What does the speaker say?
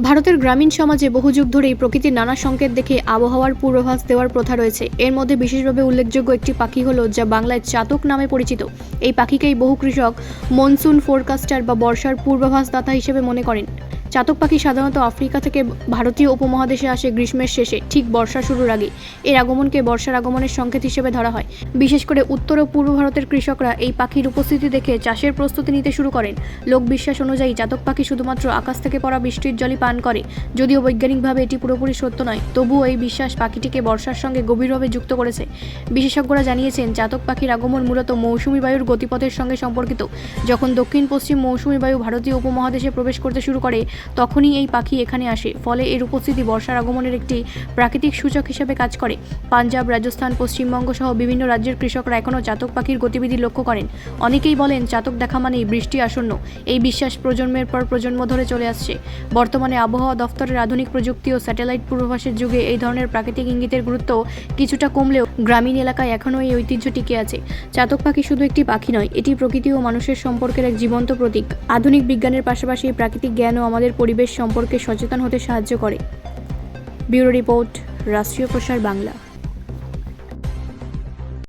ভারতের গ্রামীণ সমাজে বহু যুগ ধরেই প্রকৃতির নানা সংকেত দেখে আবহাওয়ার পূর্বাভাস দেওয়ার প্রথা রয়েছে। এর মধ্যে বিশেষভাবে উল্লেখযোগ্য একটি পাখি হলো, যা বাংলায় চাতক নামে পরিচিত। এই পাখিকেই বহু কৃষক মনসুন ফোরকাস্টার বা বর্ষার পূর্বাভাসদাতা হিসেবে মনে করেন। চাতক পাখি সাধারণত আফ্রিকা থেকে ভারতীয় উপমহাদেশে আসে গ্রীষ্মের শেষে, ঠিক বর্ষা শুরুর আগে। এর আগমনকে বর্ষার আগমনের সংকেত হিসেবে ধরা হয়। বিশেষ করে উত্তর ও পূর্ব ভারতের কৃষকরা এই পাখির উপস্থিতি দেখে চাষের প্রস্তুতি নিতে শুরু করেন। লোকবিশ্বাস অনুযায়ী চাতক পাখি শুধুমাত্র আকাশ থেকে পড়া বৃষ্টির জলই পান করে। যদিও বৈজ্ঞানিকভাবে এটি পুরোপুরি সত্য নয়, তবুও এই বিশ্বাস পাখিটিকে বর্ষার সঙ্গে গভীরভাবে যুক্ত করেছে। বিশেষজ্ঞরা জানিয়েছেন, চাতক পাখির আগমন মূলত মৌসুমী বায়ুর গতিপথের সঙ্গে সম্পর্কিত। যখন দক্ষিণ পশ্চিম মৌসুমী বায়ু ভারতীয় উপমহাদেশে প্রবেশ করতে শুরু করে, তখনই এই পাখি এখানে আসে। ফলে এর উপস্থিতি বর্ষার আগমনের একটি প্রাকৃতিক সূচক হিসেবে কাজ করে। পাঞ্জাব, রাজস্থান, পশ্চিমবঙ্গ সহ বিভিন্ন রাজ্যের কৃষকরা এখনও চাতক পাখির গতিবিধি লক্ষ্য করেন। অনেকেই বলেন, চাতক দেখা মানেই বৃষ্টি আসন্ন। এই বিশ্বাস প্রজন্মের পর প্রজন্ম ধরে চলে আসছে। বর্তমানে আবহাওয়া দফতরের আধুনিক প্রযুক্তি ও স্যাটেলাইট পূর্বাভাসের যুগে এই ধরনের প্রাকৃতিক ইঙ্গিতের গুরুত্ব কিছুটা কমলেও গ্রামীণ এলাকায় এখনও এই ঐতিহ্য টিকে আছে। চাতক পাখি শুধু একটি পাখি নয়, এটি প্রকৃতি ও মানুষের সম্পর্কের এক জীবন্ত প্রতীক। আধুনিক বিজ্ঞানের পাশাপাশি প্রাকৃতিক জ্ঞানও আমাদের পরিবেশ সম্পর্কে সচেতন হতে সাহায্য করে। ব্যুরো রিপোর্ট, রাষ্ট্রীয় প্রসার বাংলা।